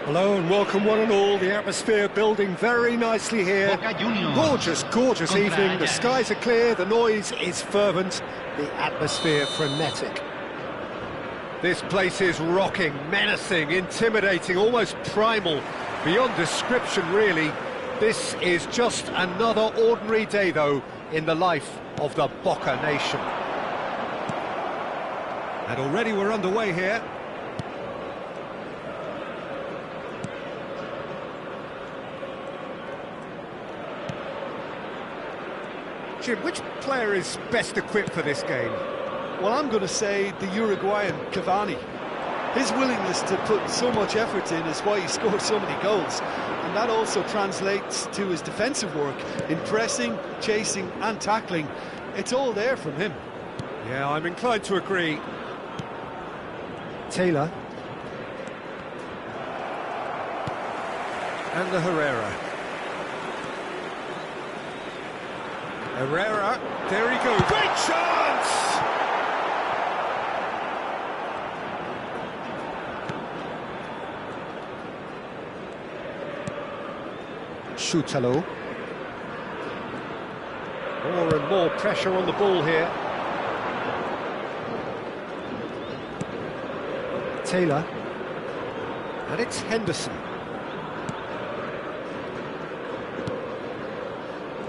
Hello and welcome one and all. The atmosphere building very nicely here. Gorgeous, gorgeous evening. The skies are clear, the noise is fervent, the atmosphere frenetic. This place is rocking, menacing, intimidating, almost primal, beyond description really. This is just another ordinary day though in the life of the Boca Nation. And already we're underway here. Jim, which player is best equipped for this game? Well, I'm going to say the Uruguayan Cavani. His willingness to put so much effort in is why he scored so many goals. And that also translates to his defensive work in pressing, chasing and tackling. It's all there from him. Yeah, I'm inclined to agree. Taylor. And the Herrera. Herrera, there he goes. Great chance! Shutalo. More and more pressure on the ball here. Taylor. And it's Henderson.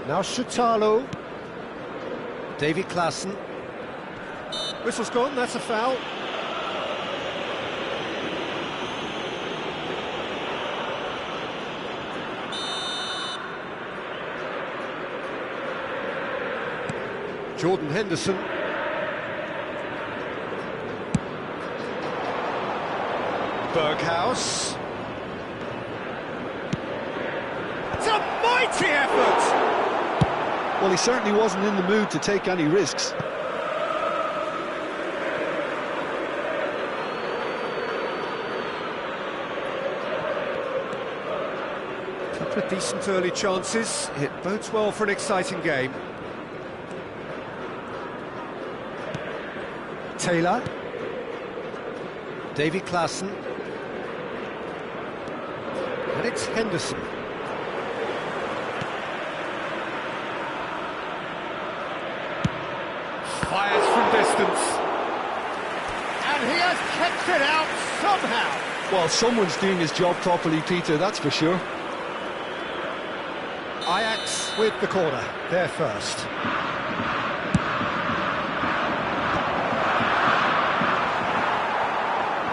Now Shutalo. Davy Klaassen. Whistle's gone, that's a foul. Jordan Henderson. Berghaus. It's a mighty effort! Well, he certainly wasn't in the mood to take any risks. Couple of decent early chances. It bodes well for an exciting game. Taylor. Davy Klaassen. And it's Henderson. Fires from distance. And he has kept it out somehow. Well, someone's doing his job properly, Peter, that's for sure. Ajax with the corner, they're first.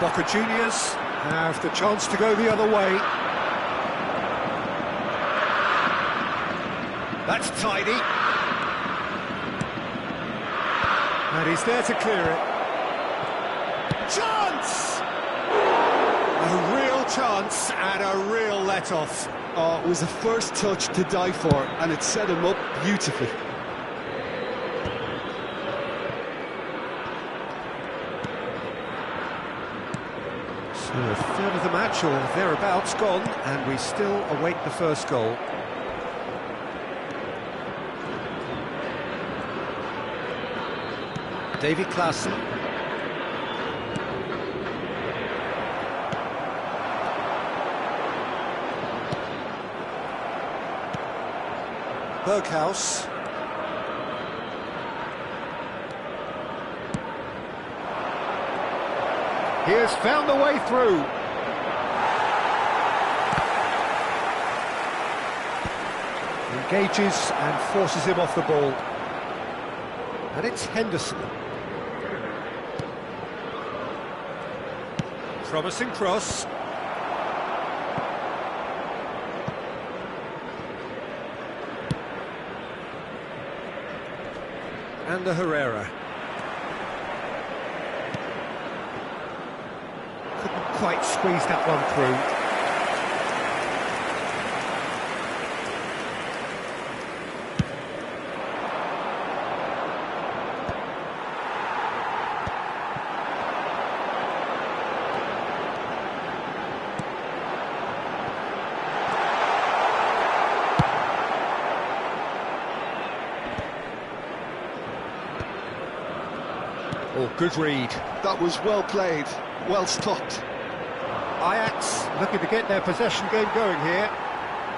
Boca Juniors have the chance to go the other way. That's tidy. And he's there to clear it. Chance! A real chance and a real let-off. Oh, it was the first touch to die for, and it set him up beautifully. So a third of the match, or thereabouts, gone, and we still await the first goal. Davy Klaassen. Berghaus. He has found the way through. Engages and forces him off the ball. And it's Henderson. Promising cross. And the Herrera. Couldn't quite squeeze that one through. Oh, good read. That was well played, well stopped. Ajax looking to get their possession game going here.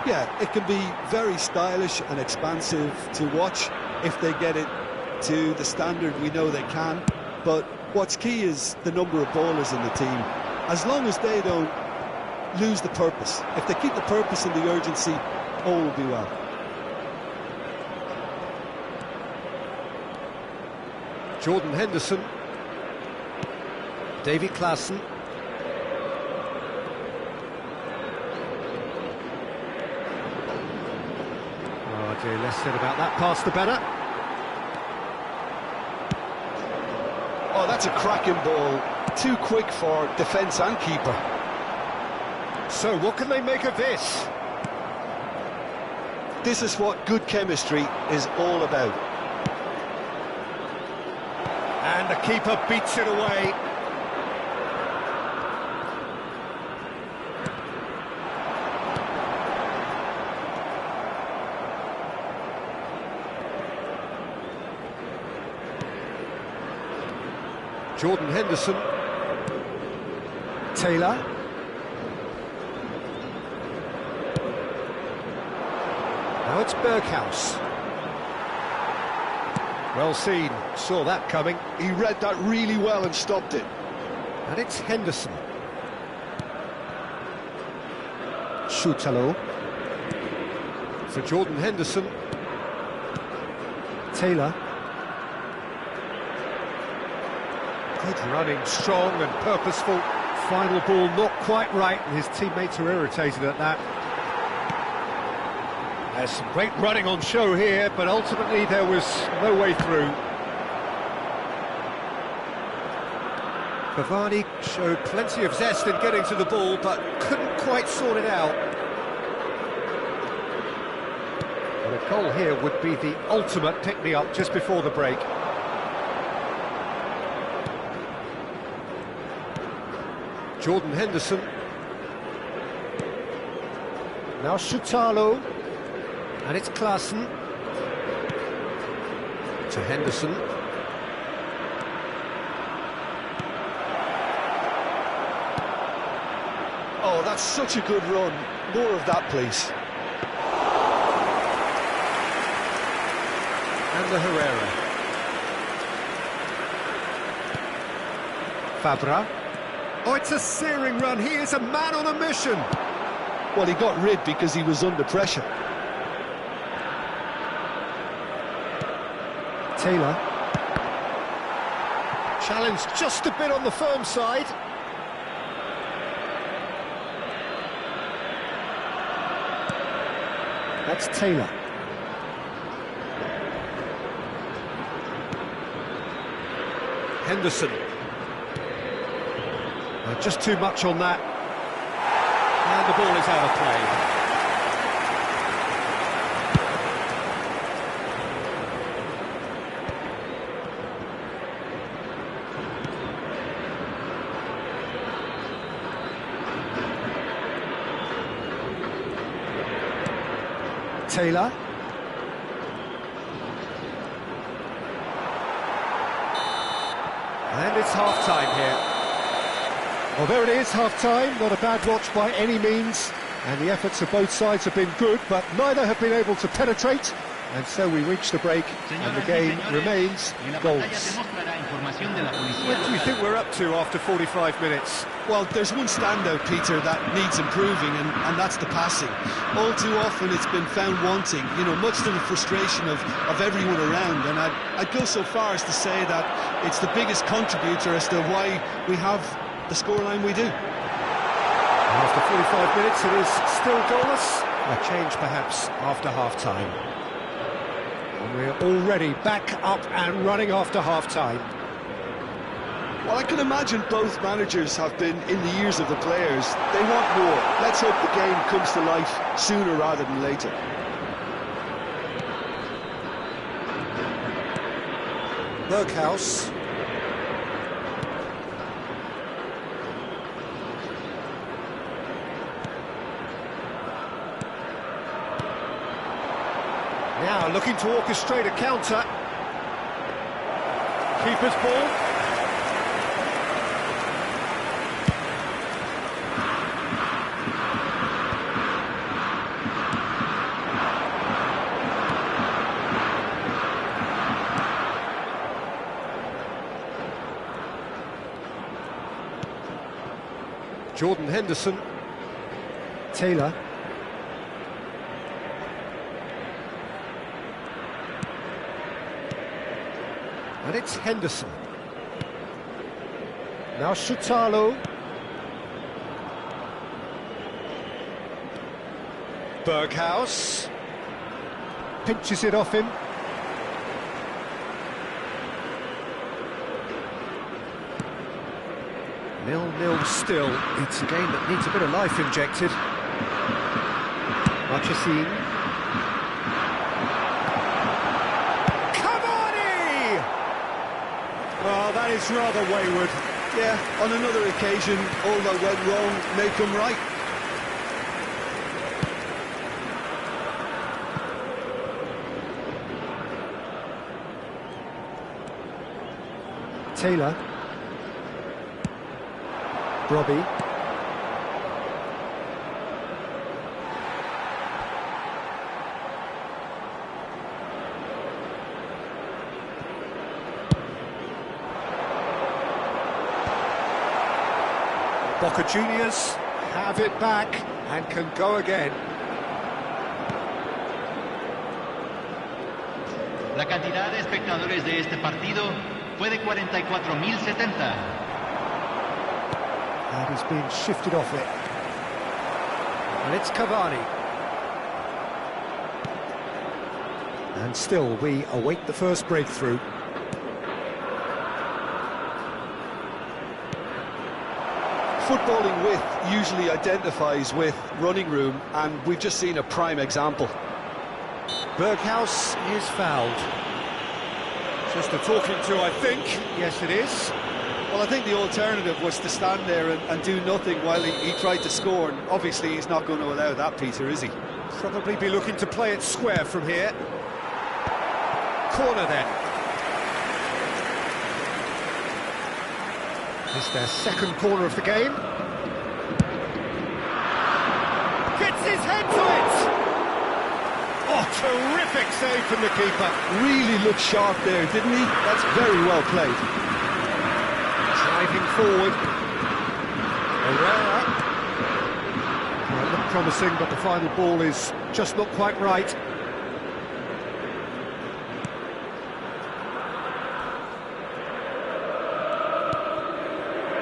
Yeah, it can be very stylish and expansive to watch if they get it to the standard we know they can. But what's key is the number of ballers in the team. As long as they don't lose the purpose, if they keep the purpose and the urgency, all will be well. Jordan Henderson. David Klaassen. Oh dear, less said about that pass the better. Oh, that's a cracking ball. Too quick for defence and keeper. So what can they make of this? This is what good chemistry is all about. And the keeper beats it away. Jordan Henderson. Taylor. Now it's Berghaus. Well seen, saw that coming. He read that really well and stopped it. And it's Henderson. Schutalo. For Jordan Henderson. Taylor. Good running, strong and purposeful. Final ball not quite right, and his teammates are irritated at that. There's some great running on show here, but ultimately there was no way through. Cavani showed plenty of zest in getting to the ball, but couldn't quite sort it out. And a goal here would be the ultimate pick-me-up just before the break. Jordan Henderson. Now Schutalo. And it's Klaassen. To Henderson. Oh, that's such a good run. More of that, please. And the Herrera. Fabra. Oh, it's a searing run. He is a man on a mission. Well, he got rid because he was under pressure. Taylor. Challenged just a bit on the firm side. That's Taylor. Henderson. Just too much on that. And the ball is out of play. Taylor. And it's half-time here. Well, there it is, half-time. Not a bad watch by any means. And the efforts of both sides have been good, but neither have been able to penetrate. And so we reach the break, and the game remains goals. What do you think we're up to after 45 minutes? Well, there's one standout, Peter, that needs improving, and that's the passing. All too often it's been found wanting, you know, much to the frustration of everyone around. And I'd go so far as to say that it's the biggest contributor as to why we have the scoreline we do. And after 45 minutes, it is still goalless. A change, perhaps, after half-time. And we're already back up and running after half-time. Well, I can imagine both managers have been in the ears of the players. They want more. Let's hope the game comes to life sooner rather than later. Berghaus. Now looking to orchestrate a counter. Keeper's ball. Jordan Henderson. Taylor. And it's Henderson. Now Shutalo. Berghaus. Pinches it off him. 0-0 still. It's a game that needs a bit of life injected. Marchesine. Cavani! Oh, that is rather wayward. Yeah, on another occasion, all that went wrong may come right. Taylor. Robbie. Boca Juniors have it back and can go again. La cantidad de espectadores de este partido fue de 44.070. And he's been shifted off it. And it's Cavani. And still, we await the first breakthrough. Footballing width usually identifies with running room, and we've just seen a prime example. Berghaus is fouled. Just a talking to, I think. Yes, it is. Well, I think the alternative was to stand there and do nothing while he tried to score, and obviously he's not going to allow that, Peter, is he? Probably be looking to play it square from here. Corner then. It's their second corner of the game. Gets his head to it! Oh, terrific save from the keeper. Really looked sharp there, didn't he? That's very well played. Driving forward. Herrera. Well, it looked promising, but the final ball is just not quite right.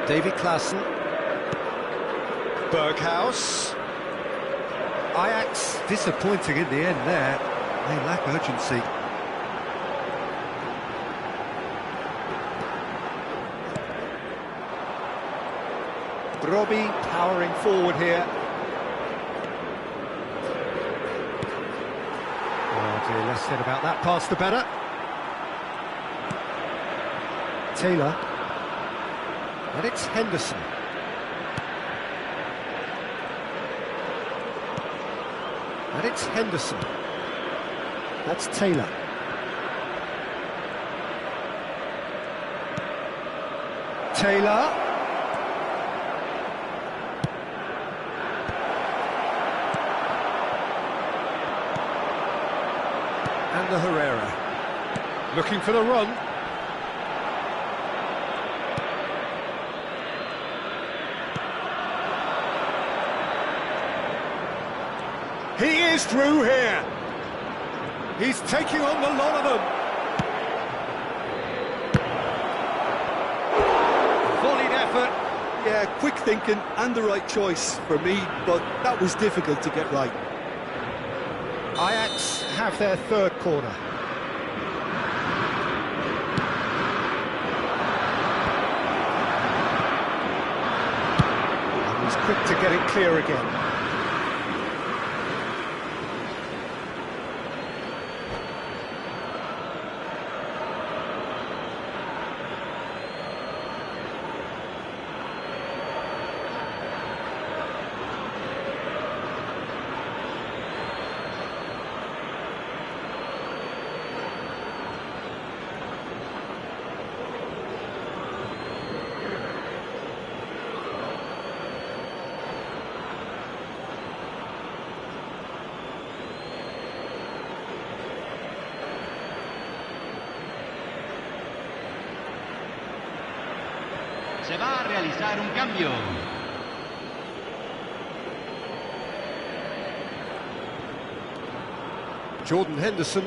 David Klaassen. Berghaus. Ajax disappointing in the end there. They lack urgency. Robbie powering forward here. Oh dear, less said about that pass the better. Taylor. And it's Henderson. And it's Henderson. That's Taylor. Taylor. And the Herrera. Looking for the run. He is through here. He's taking on the lot of them. Volleyed effort. Yeah, quick thinking and the right choice for me, but that was difficult to get right. Ajax have their third corner. And he's quick to get it clear again. Se va a realizar un cambio. Jordan Henderson.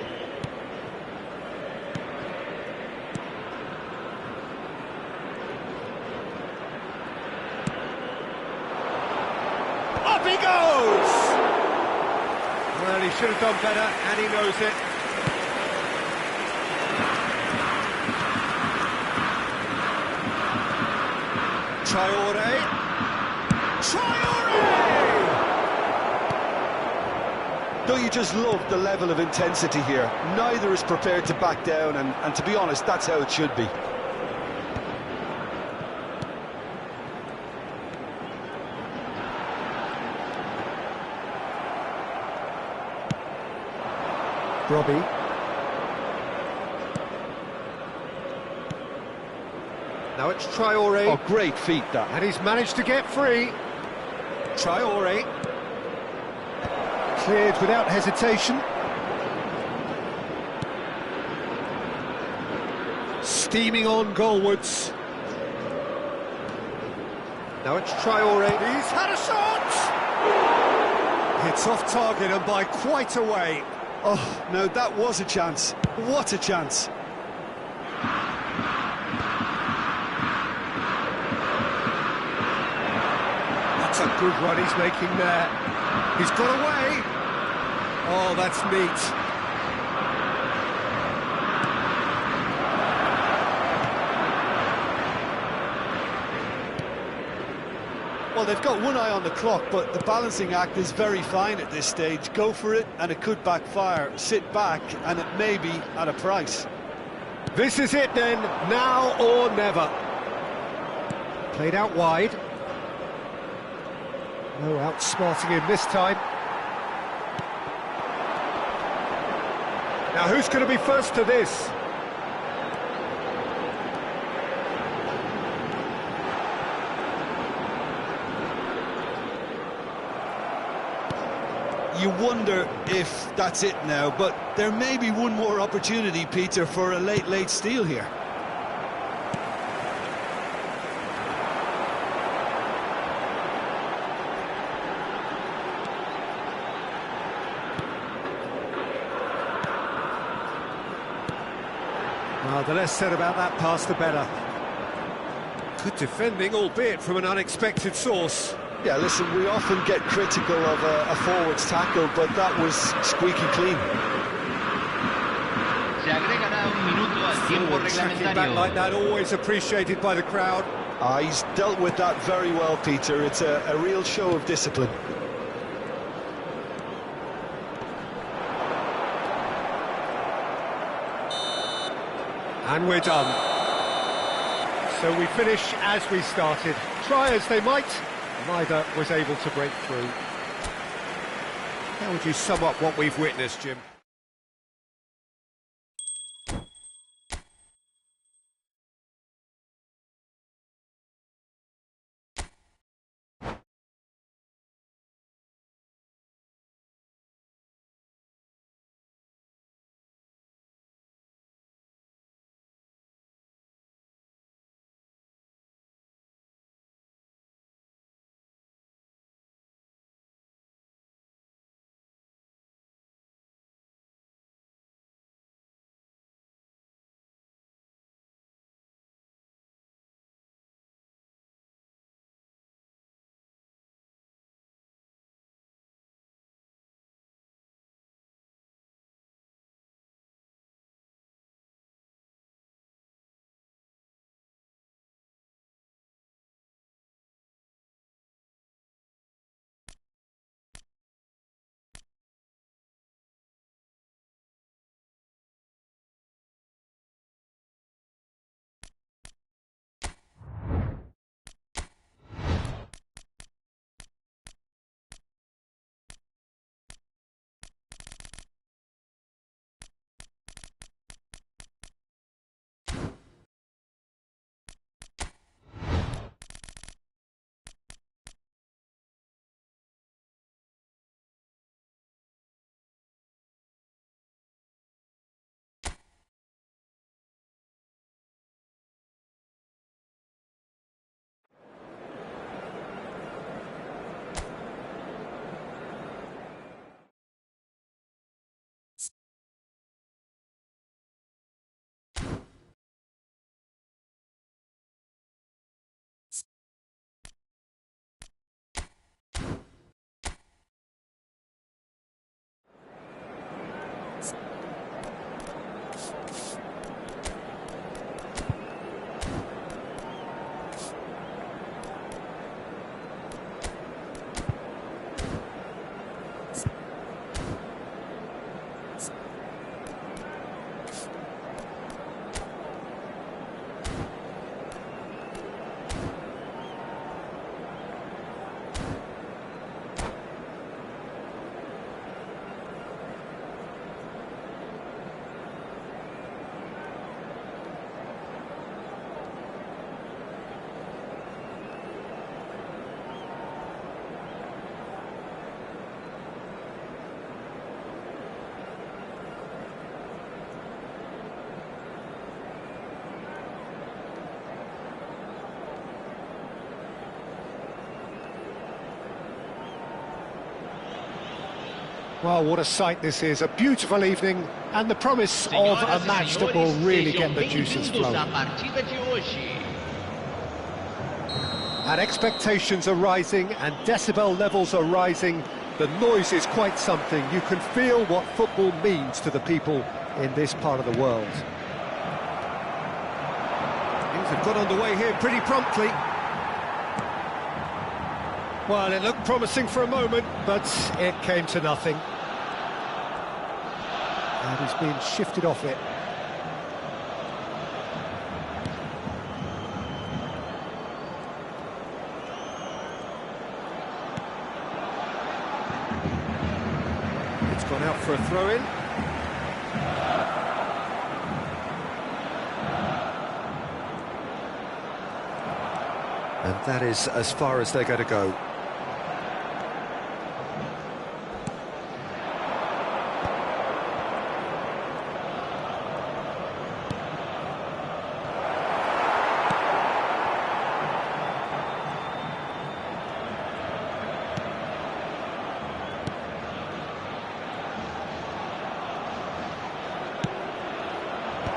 Up he goes! Well, he should have done better, and he knows it. Traore! Don't you just love the level of intensity here? Neither is prepared to back down, and to be honest, that's how it should be. Robbie. Now it's Traore. Oh, great feat, that. And he's managed to get free. Traore. Cleared without hesitation. Steaming on goalwards. Now it's Traore. He's had a shot! It's off target and by quite a way. Oh, no, that was a chance. What a chance. That's a good run he's making there. He's got away. Oh, that's neat. Well, they've got one eye on the clock, but the balancing act is very fine at this stage. Go for it, and it could backfire. Sit back, and it may be at a price. This is it then, now or never. Played out wide. No outsmarting him this time. Now who's going to be first to this? You wonder if that's it now, but there may be one more opportunity, Peter, for a late steal here. Well, the less said about that pass, the better. Good defending, albeit from an unexpected source. Yeah, listen, we often get critical of a forward's tackle, but that was squeaky clean. Se agregará un minuto al tiempo Tracking back reglamentario. like that, always appreciated by the crowd. He's dealt with that very well, Peter. It's a real show of discipline. And we're done. So we finish as we started. Try as they might, neither was able to break through. How would you sum up what we've witnessed, Jim? Well, what a sight this is, a beautiful evening, and the promise of a match that will really get the juices flowing. And expectations are rising, and decibel levels are rising. The noise is quite something. You can feel what football means to the people in this part of the world. Things have got underway here pretty promptly. Well, it looked promising for a moment, but it came to nothing. And he's been shifted off it. It's gone out for a throw-in. And that is as far as they're going to go.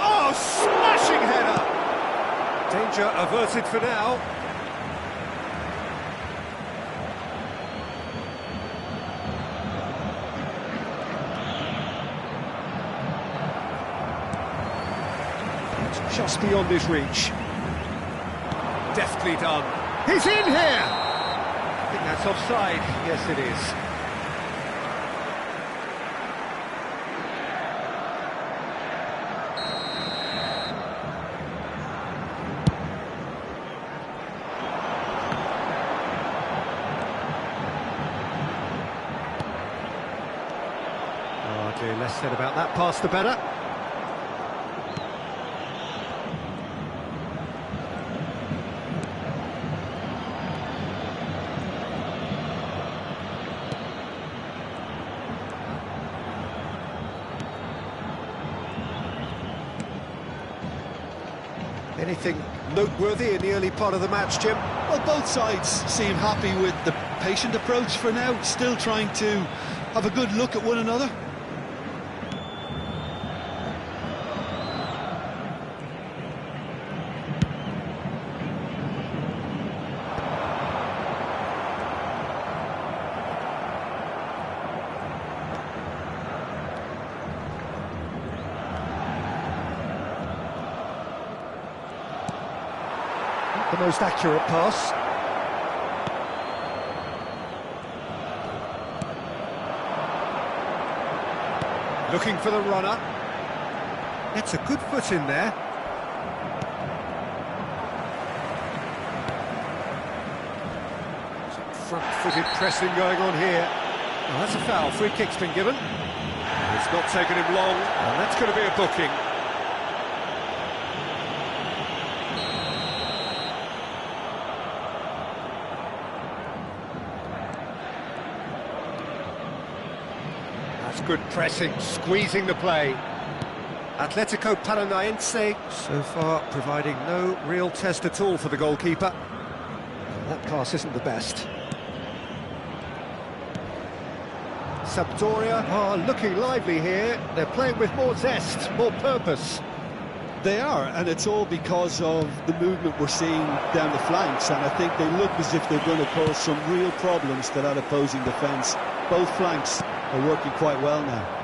Oh, smashing header! Danger averted for now. It's just beyond his reach. Deftly done. He's in here! I think that's offside. Yes, it is. Hardly less said about that pass, the better. Anything noteworthy in the early part of the match, Jim? Well, both sides seem happy with the patient approach for now, still trying to have a good look at one another. The most accurate pass. Looking for the runner. It's a good foot in there. Some front-footed pressing going on here. Well, that's a foul. Free kick's been given. It's not taken him long, and that's going to be a booking. Good pressing, squeezing the play. Atletico Paranaense so far providing no real test at all for the goalkeeper. That pass isn't the best. Sampdoria are looking lively here. They're playing with more zest, more purpose. They are, and it's all because of the movement we're seeing down the flanks, and I think they look as if they're going to cause some real problems to that opposing defence. Both flanks are working quite well now.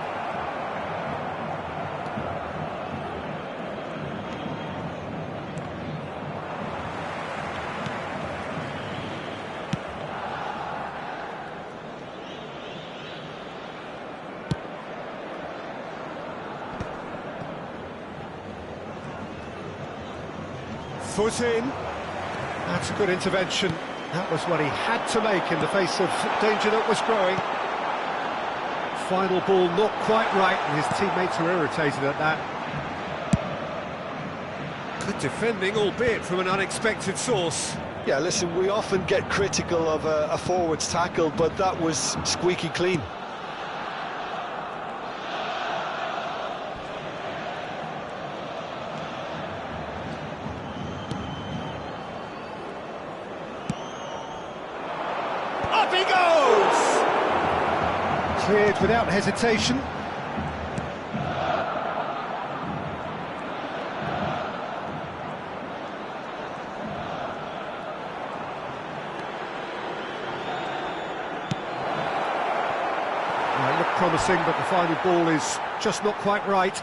Foot in. That's a good intervention. That was what he had to make in the face of danger that was growing. Final ball not quite right, and his teammates are irritated at that. Good defending, albeit from an unexpected source. Yeah, listen, we often get critical of a forward's tackle, but that was squeaky clean. Up he goes! Cleared without hesitation. Well, it looked promising, but the final ball is just not quite right.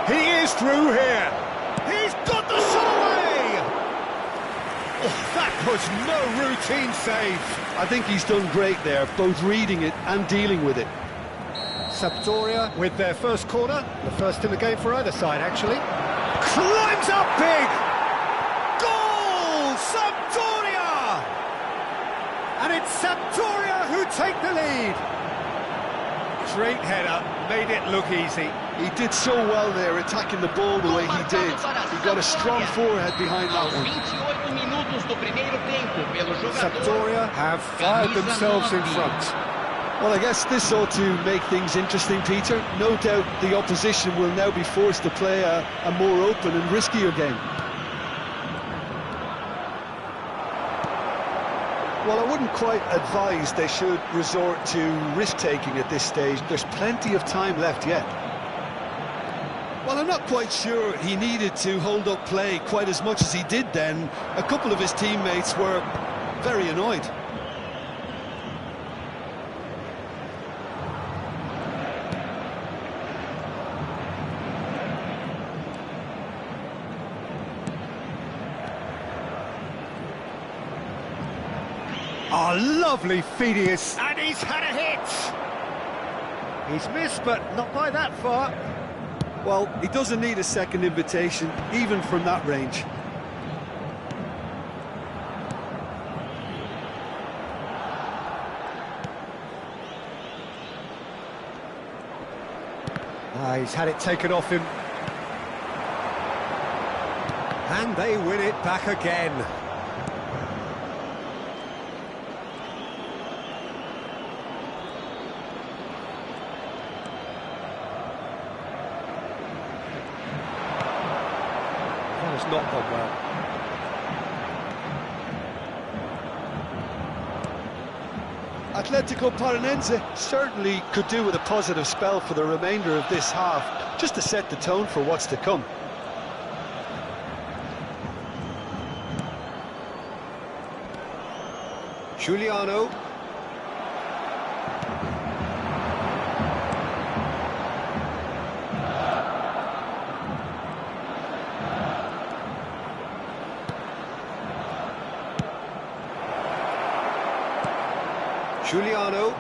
He is through here. He's got the shot away! Oh, that was no routine save. I think he's done great there, both reading it and dealing with it. Sampdoria with their first corner, the first in the game for either side, actually. Climbs up big! Goal! Sampdoria! And it's Sampdoria who take the lead. Great header, made it look easy. He did so well there, attacking the ball the way he did. He got a strong forehead behind that one. Sampdoria have fired themselves in front. Well, I guess this ought to make things interesting, Peter. No doubt the opposition will now be forced to play a more open and riskier game. Well, I wouldn't quite advise they should resort to risk-taking at this stage. There's plenty of time left yet. Well, I'm not quite sure he needed to hold up play quite as much as he did then. A couple of his teammates were very annoyed. Oh, lovely Phidias, and he's had a hit! He's missed, but not by that far. Well, he doesn't need a second invitation, even from that range. He's had it taken off him. And they win it back again. Has not gone well. Atletico Paranense certainly could do with a positive spell for the remainder of this half, just to set the tone for what's to come. Giuliano. Giuliano.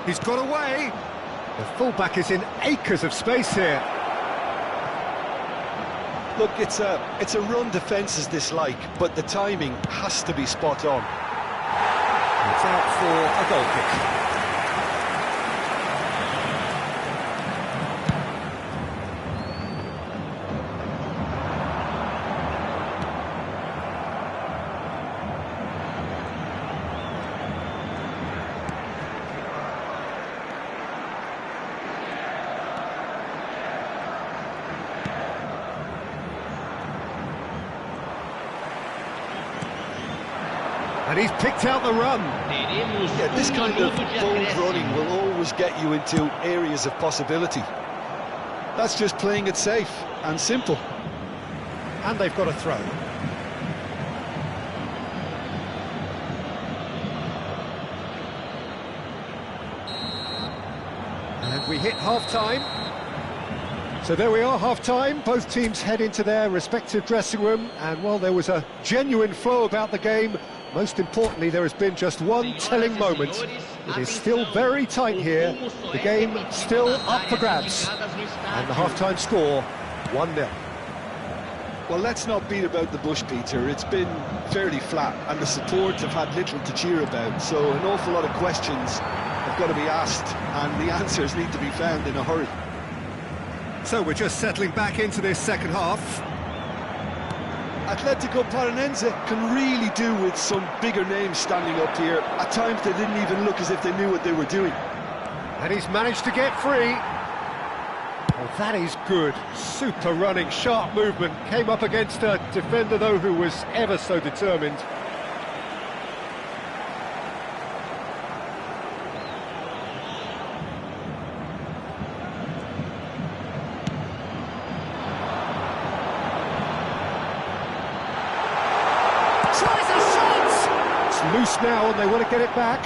He's got away. The fullback is in acres of space here. Look, it's a run defence is dislike, but the timing has to be spot on. It's out for a goal kick. And he's picked out the run. Yeah, this kind of bold running will always get you into areas of possibility. That's just playing it safe and simple. And they've got a throw. And we hit half-time. So there we are, half-time. Both teams head into their respective dressing room. And while there was a genuine flow about the game, most importantly, there has been just one telling moment. It is still very tight here. The game still up for grabs. And the half-time score, 1-0. Well, let's not beat about the bush, Peter. It's been fairly flat, and the support have had little to cheer about. So an awful lot of questions have got to be asked, and the answers need to be found in a hurry. So we're just settling back into this second half. Atletico Paranaense can really do with some bigger names standing up here. At times they didn't even look as if they knew what they were doing. And he's managed to get free. Oh, that is good. Super running, sharp movement. Came up against a defender, though, who was ever so determined. Tries a shot! It's loose now and they want to get it back.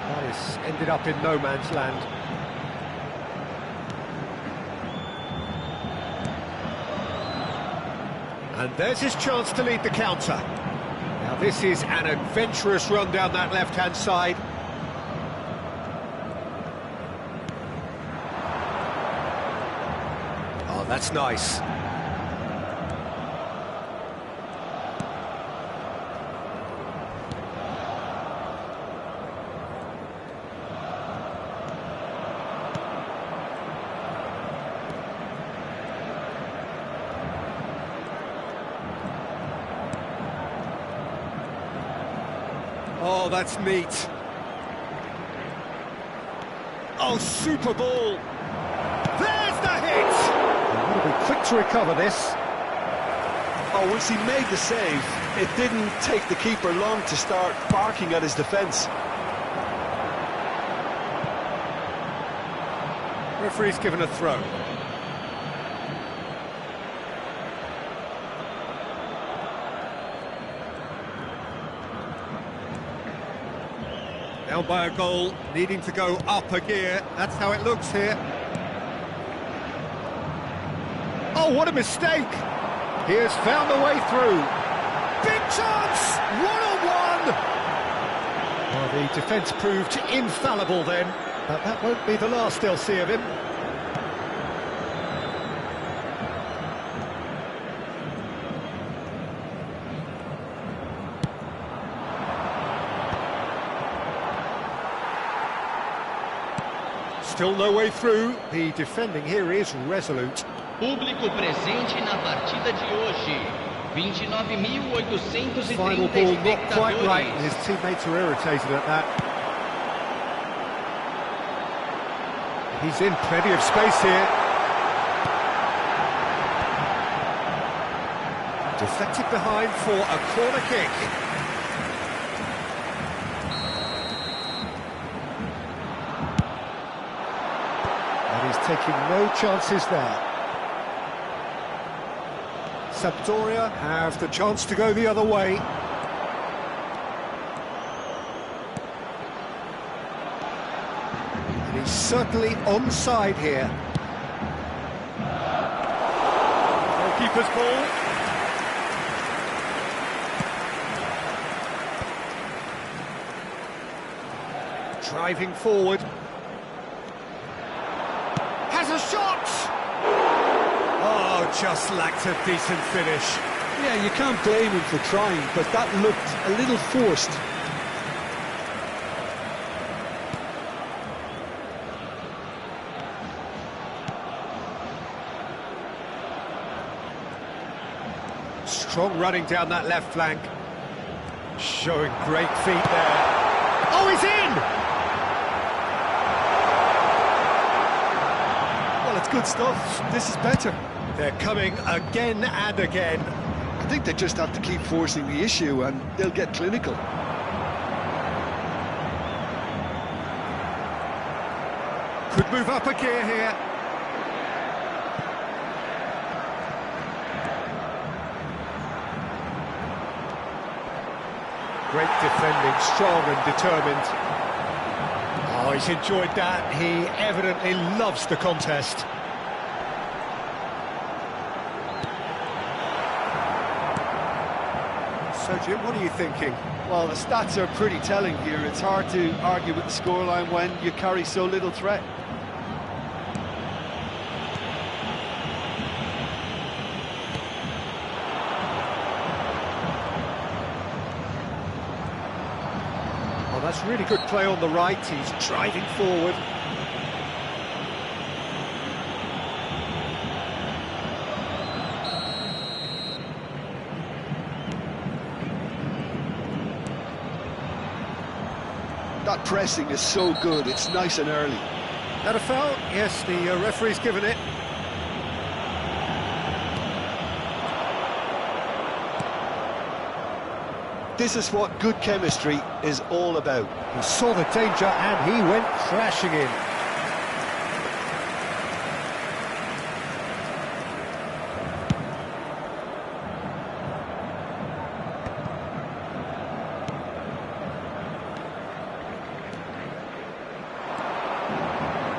That is ended up in no man's land. And there's his chance to lead the counter. Now this is an adventurous run down that left-hand side. Oh, that's nice. Oh, that's neat. Oh, super ball. There's the hit! He'll be quick to recover this. Oh, once he made the save, it didn't take the keeper long to start barking at his defence. Referee's given a throw. Down by a goal, needing to go up a gear. That's how it looks here. Oh, what a mistake! He has found a way through. Big chance! One-on-one! Well, the defence proved infallible then, but that won't be the last they'll see of him. Still no way through. The defending here is resolute. Público presente na partida de hoje. 29.830 Final ball not quite right, and espectadores. his teammates are irritated at that. He's in plenty of space here. Deflected behind for a corner kick. Taking no chances there. Sampdoria have the chance to go the other way. And he's certainly onside here. Goalkeeper's ball. Driving forward. Has a shot! Oh, just lacked a decent finish. Yeah, you can't blame him for trying, but that looked a little forced. Strong running down that left flank. Showing great feet there. Oh, he's in! It's good stuff. This is better. They're coming again and again. I think they just have to keep forcing the issue and they'll get clinical. Could move up a gear here. Great defending, strong and determined. Oh, he's enjoyed that. He evidently loves the contest. So, Jim, what are you thinking? Well, the stats are pretty telling here. It's hard to argue with the scoreline when you carry so little threat. That's really good play on the right. He's driving forward. That pressing is so good, it's nice and early. That a foul? Yes, the referee's given it. This is what good chemistry is all about. He saw the danger and he went crashing in.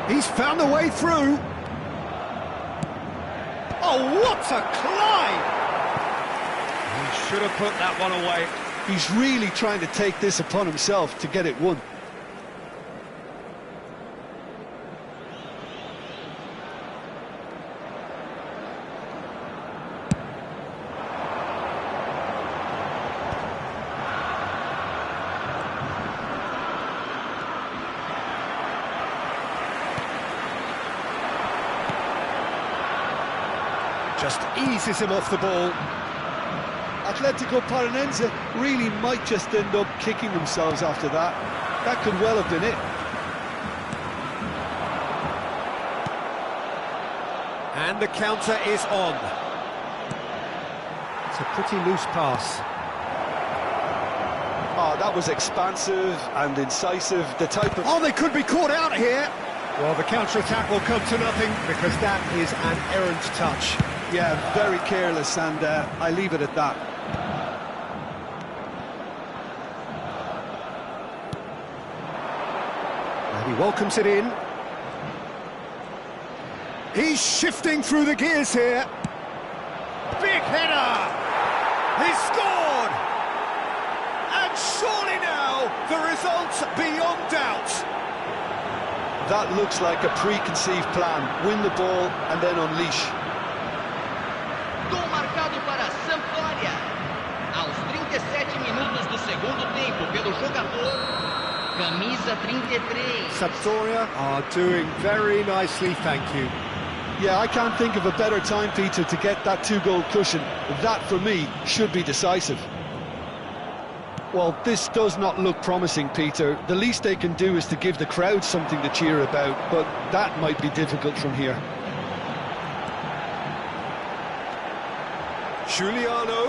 He's found the way through. Oh, what a climb! He should have put that one away. He's really trying to take this upon himself to get it won. Just eases him off the ball. Atletico Paranense really might just end up kicking themselves after that. That could well have been it. And the counter is on. It's a pretty loose pass. Oh, that was expansive and incisive, the type of... Oh, they could be caught out here. Well, the counter-attack will come to nothing because that is an errant touch. Yeah, very careless, and I leave it at that. And he welcomes it in. He's shifting through the gears here. Big header! He's scored! And surely now, the result's beyond doubt. That looks like a preconceived plan. Win the ball and then unleash. Gol marcado para Sampdoria. Aos 37 minutos do segundo tempo pelo jogador camisa 33. Sampdoria are doing very nicely, thank you. Yeah, I can't think of a better time, Peter, to get that two-goal cushion. That, for me, should be decisive. Well, this does not look promising, Peter. The least they can do is to give the crowd something to cheer about, but that might be difficult from here. Giuliano.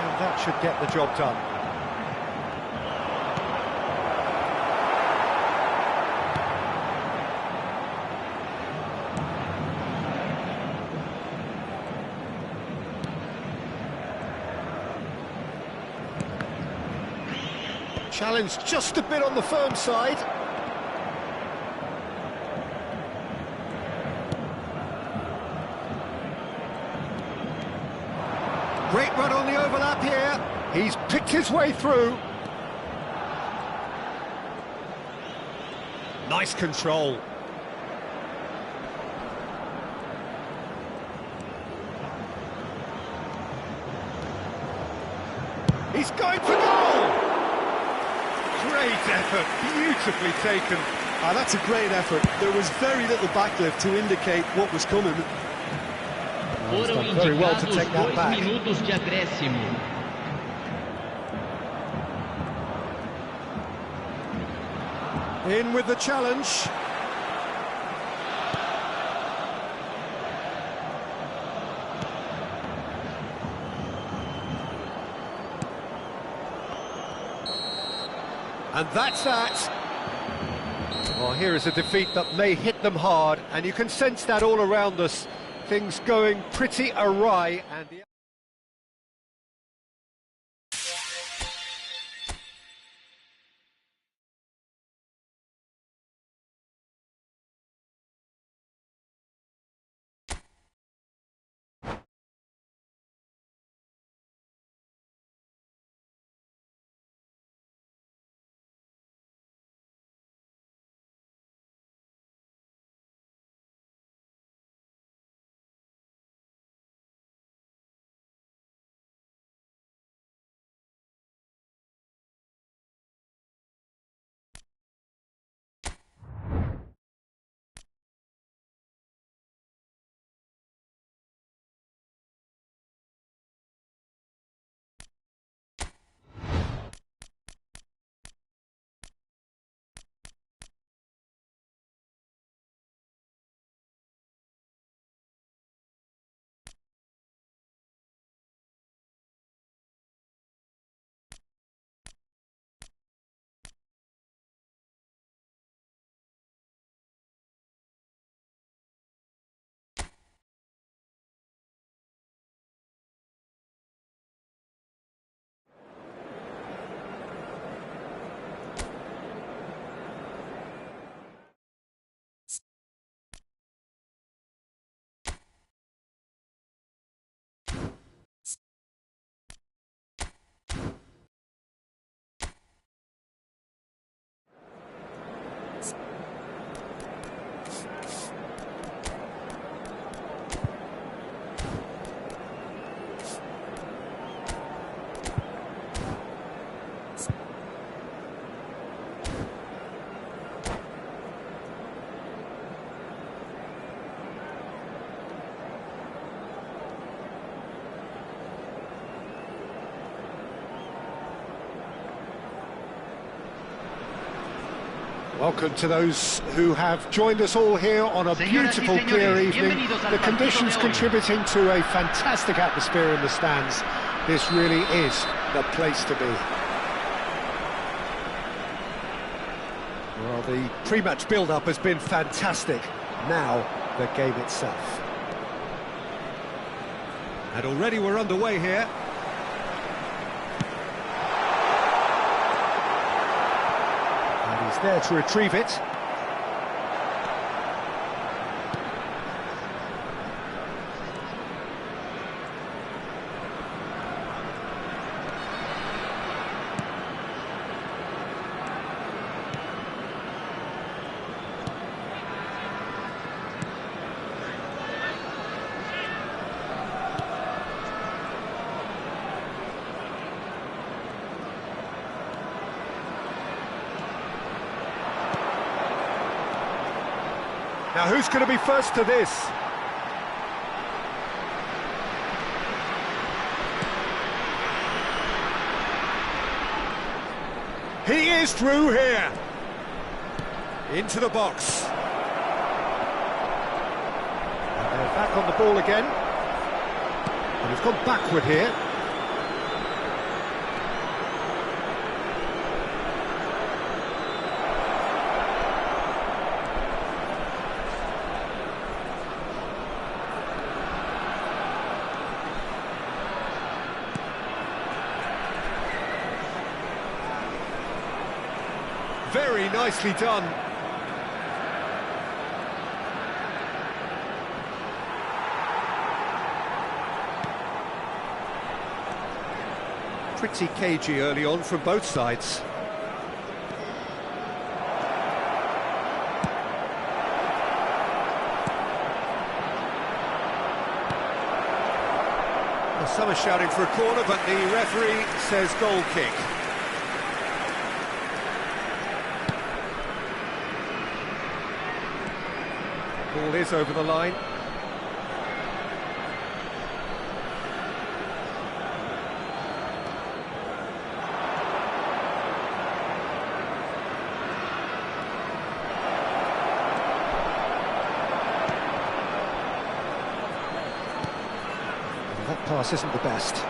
And that should get the job done. Challenge just a bit on the firm side. Great run on the overlap here. He's picked his way through. Nice control. He's going for goal! Great effort, beautifully taken. Ah, that's a great effort. There was very little backlift to indicate what was coming. He's done very well to take that back. Minutos de acréscimo. In with the challenge. And that's that. Well, here is a defeat that may hit them hard, and you can sense that all around us. Things going pretty awry, and the Welcome to those who have joined us all here on a beautiful, clear evening. The conditions contributing to a fantastic atmosphere in the stands. This really is the place to be. Well, the pre-match build-up has been fantastic. Now, the game itself. And already we're underway here. And he's there to retrieve it. Now, who's going to be first to this? He is through here. Into the box. And they're back on the ball again. And he's gone backward here. Very nicely done. Pretty cagey early on from both sides. Well, some are shouting for a corner, but the referee says goal kick. Ball is over the line. Well, that pass isn't the best.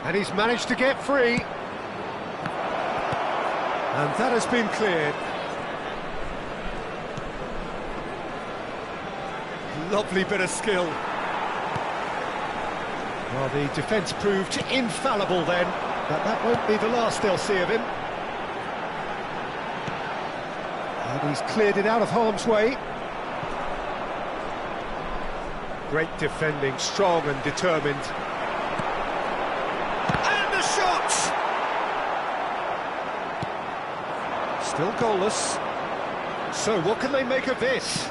And he's managed to get free. And that has been cleared. Lovely bit of skill. Well, the defence proved infallible then, but that won't be the last they'll see of him. And he's cleared it out of harm's way. Great defending, strong and determined. Still goalless. So what can they make of this?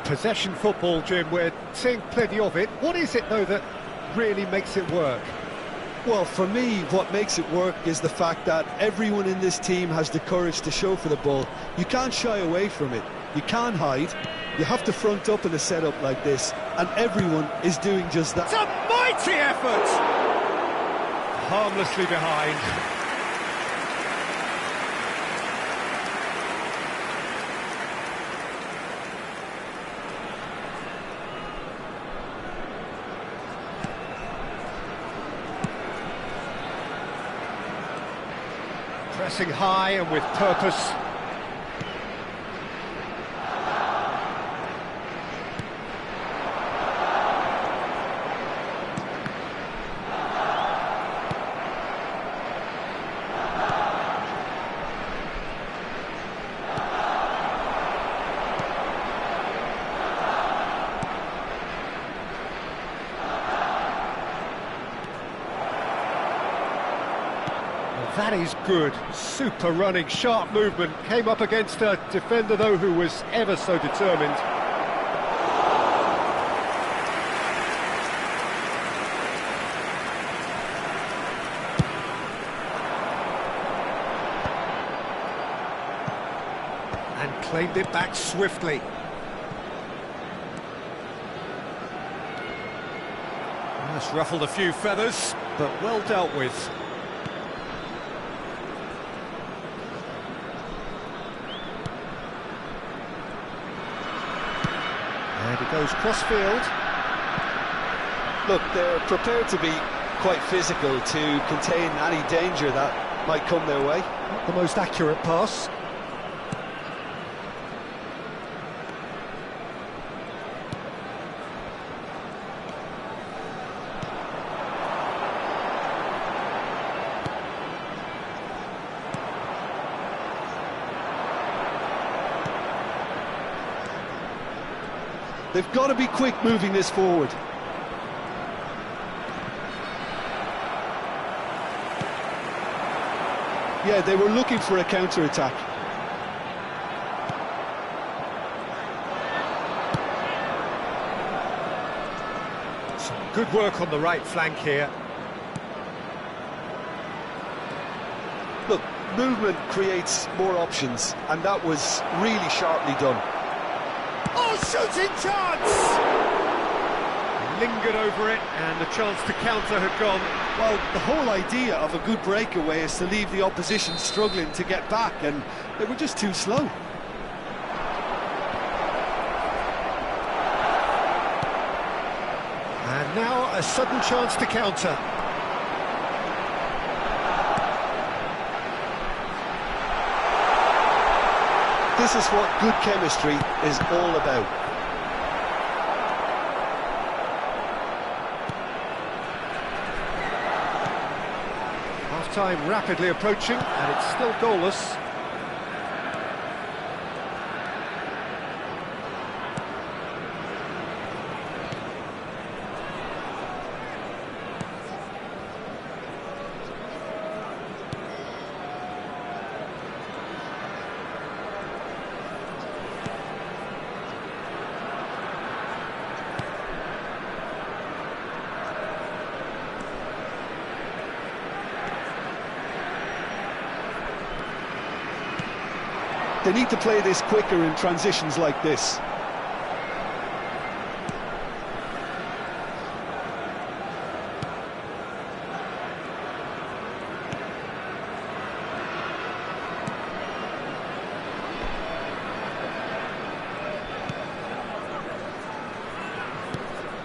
Possession football, Jim, we're seeing plenty of it. What is it, though, that really makes it work? Well, for me, what makes it work is the fact that everyone in this team has the courage to show for the ball. You can't shy away from it. You can't hide. You have to front up in a setup like this, and everyone is doing just that. It's a mighty effort! Harmlessly behind. Pressing high and with purpose. That is good. Super running, sharp movement. Came up against a defender, though, who was ever so determined. Claimed it back swiftly. That's ruffled a few feathers, but well dealt with. And it goes cross-field. Look, they're prepared to be quite physical to contain any danger that might come their way. Not the most accurate pass. They've got to be quick moving this forward. Yeah, they were looking for a counter-attack. Some good work on the right flank here. Look, movement creates more options, and that was really sharply done. Oh, shooting chance! Lingered over it, and the chance to counter had gone. Well, the whole idea of a good breakaway is to leave the opposition struggling to get back, and they were just too slow. And now a sudden chance to counter. This is what good chemistry is all about. Half-time rapidly approaching, and it's still goalless. They need to play this quicker in transitions like this.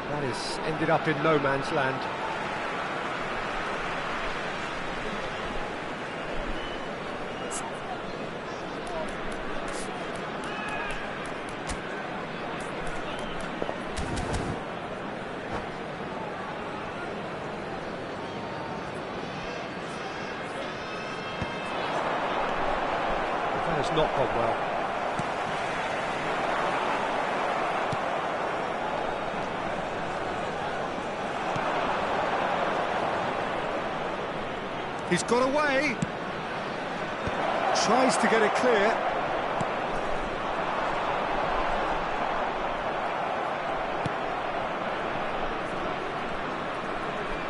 That is ended up in no man's land. That has not gone well. He's got away. Tries to get it clear.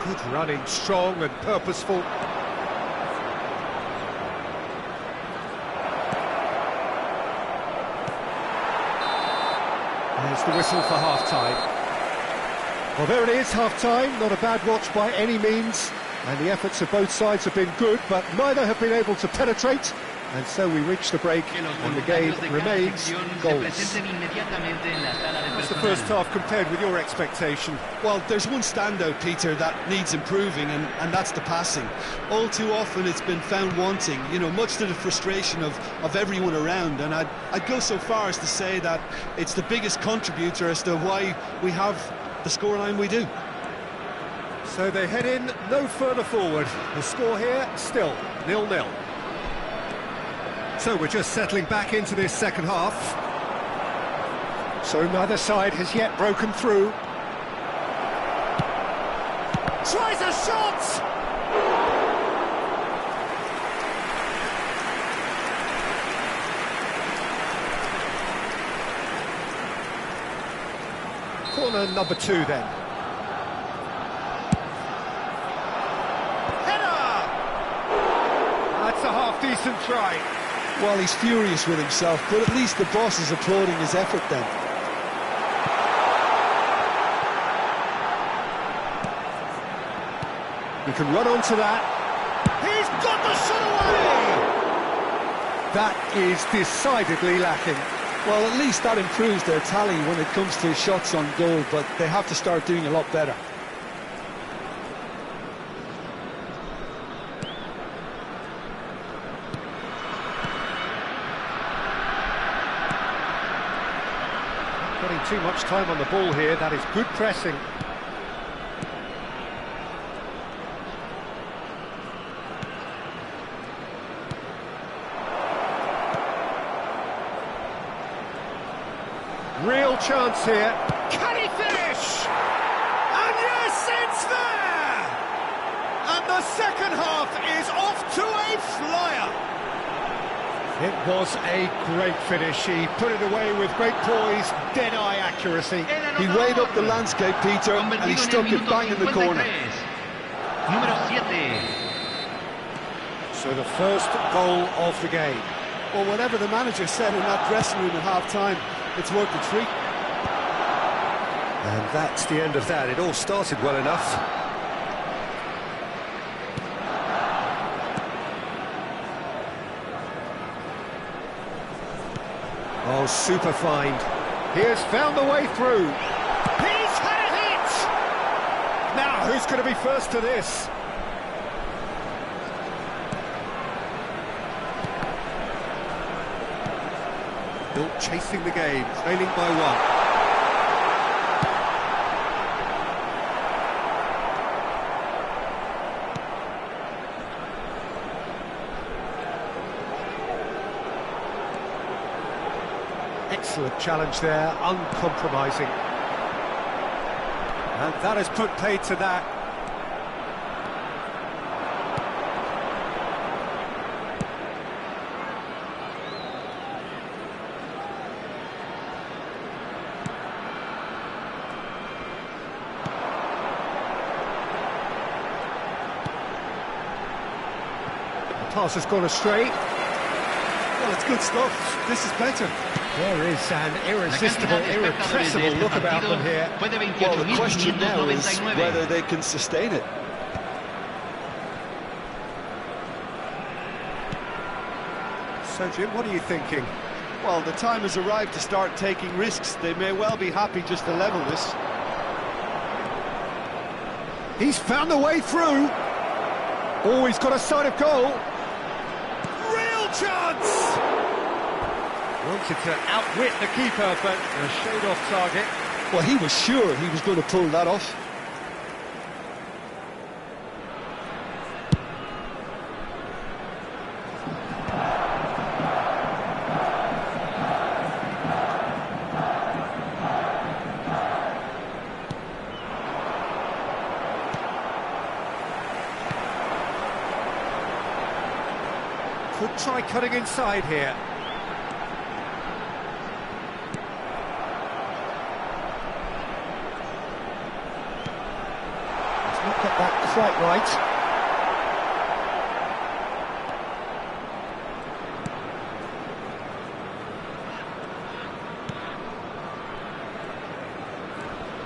Good running, strong and purposeful. There's the whistle for half-time. Well, there it is, half-time. Not a bad watch by any means. And the efforts of both sides have been good, but neither have been able to penetrate. And so we reach the break, and the game remains goalless. How's the first half compared with your expectation? Well, there's one standout, Peter, that needs improving, and that's the passing. All too often it's been found wanting, you know, much to the frustration of everyone around. And I'd go so far as to say that it's the biggest contributor as to why we have the scoreline we do. So they head in no further forward. The score here, still 0-0. So we're just settling back into this second half. So neither side has yet broken through. Tries a shot! Corner number 2 then. Header! That's a half-decent try. Well, he's furious with himself, but at least the boss is applauding his effort then. You can run onto that. He's got the shot away! That is decidedly lacking. Well, at least that improves their tally when it comes to shots on goal, but they have to start doing a lot better. Getting too much time on the ball here. That is good pressing. Real chance here. Can he finish? And yes, it's there! And the second half is off to a flyer. It was a great finish. He put it away with great poise, dead-eye accuracy. He weighed up the landscape, Peter, and he stuck it bang in the corner. Número 7. So the first goal of the game. Well, whatever the manager said in that dressing room at half-time, it's worth the treat. And that's the end of that. It all started well enough. Oh, super find. He has found the way through. He's had it! Now, who's going to be first to this? Still chasing the game, trailing by one. Excellent challenge there, uncompromising. And that has put paid to that. The pass has gone astray. Well, it's good stuff. This is better. There is an irresistible, irrepressible look about them here. Well, the question now is whether they can sustain it. So, Jim, what are you thinking? Well, the time has arrived to start taking risks. They may well be happy just to level this. He's found the way through. Oh, he's got a sight of goal. Real chance! Wanted to outwit the keeper, but a shade off target. Well, he was sure he was going to pull that off. Could try cutting inside here. Got that quite right.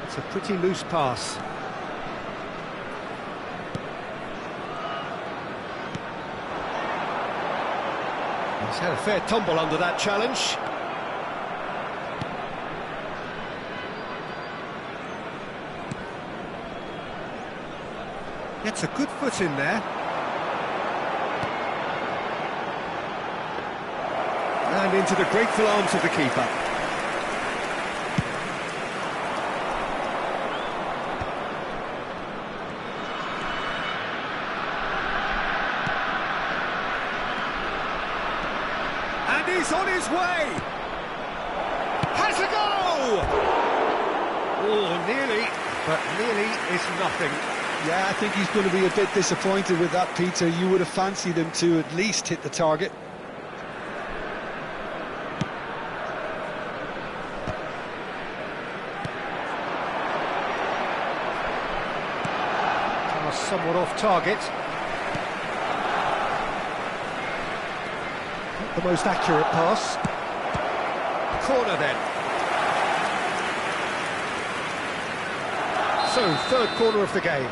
It's a pretty loose pass. He's had a fair tumble under that challenge. Gets a good foot in there. And into the grateful arms of the keeper. And he's on his way! Has a go! Oh, nearly, but nearly is nothing. Yeah, I think he's going to be a bit disappointed with that, Peter. You would have fancied him to at least hit the target. Somewhat off target. Put them most accurate pass. Corner then. So, third corner of the game.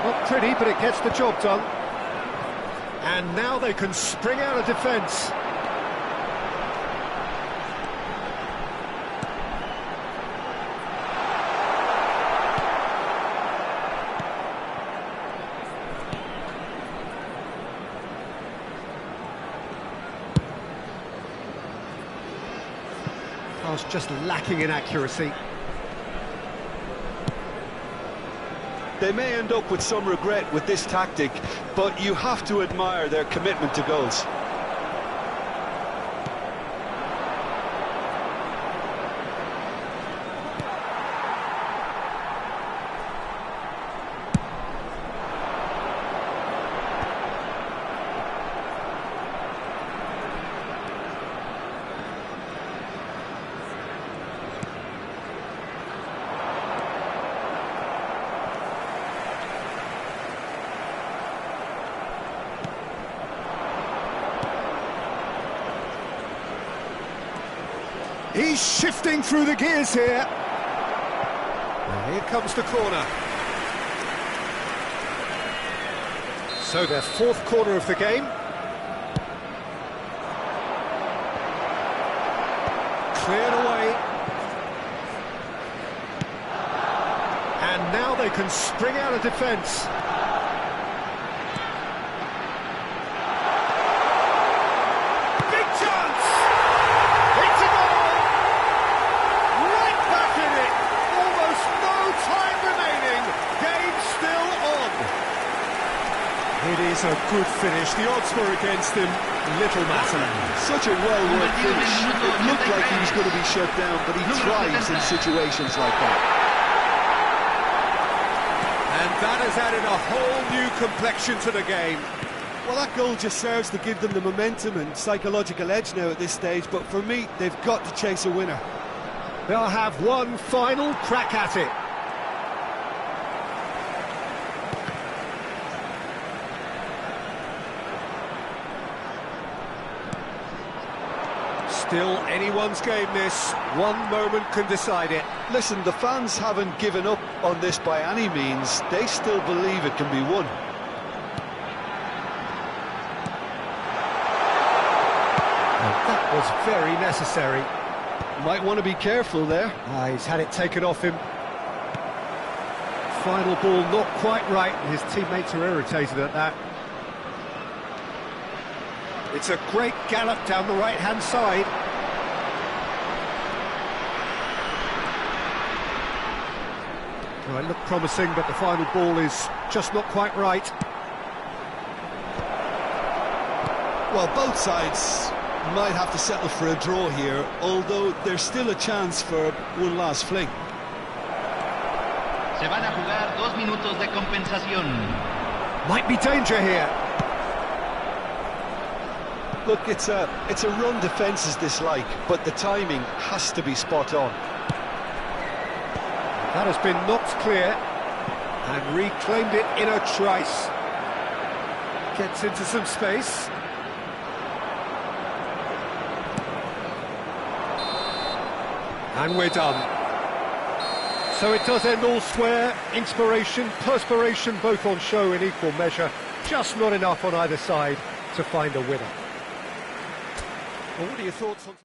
Not pretty, but it gets the job done. And now they can spring out of defence. Pass just lacking in accuracy. They may end up with some regret with this tactic, but you have to admire their commitment to goals. He's shifting through the gears here. And here comes the corner. So their fourth corner of the game. Cleared away. And now they can spring out of defence. It is a good finish. The odds were against him. Little matter. Such a well-worked finish. It looked like he was going to be shut down, but he thrives in situations like that. And that has added a whole new complexion to the game. Well, that goal just serves to give them the momentum and psychological edge now at this stage, but for me, they've got to chase a winner. They'll have one final crack at it. Still anyone's game this. One moment can decide it. Listen, the fans haven't given up on this by any means. They still believe it can be won. That was very necessary. Might want to be careful there. He's had it taken off him. Final ball not quite right. His teammates are irritated at that. It's a great gallop down the right-hand side. Well, it looked promising, but the final ball is just not quite right. Well, both sides might have to settle for a draw here, although there's still a chance for one last fling. Se van a jugar 2 minutos de compensación. Might be danger here. Look, it's a run defence is dislike, but the timing has to be spot on. That has been knocked clear and reclaimed it in a trice. Gets into some space. And we're done. So it does end all square. Inspiration, perspiration, both on show in equal measure. Just not enough on either side to find a winner. Well, what are your thoughts on...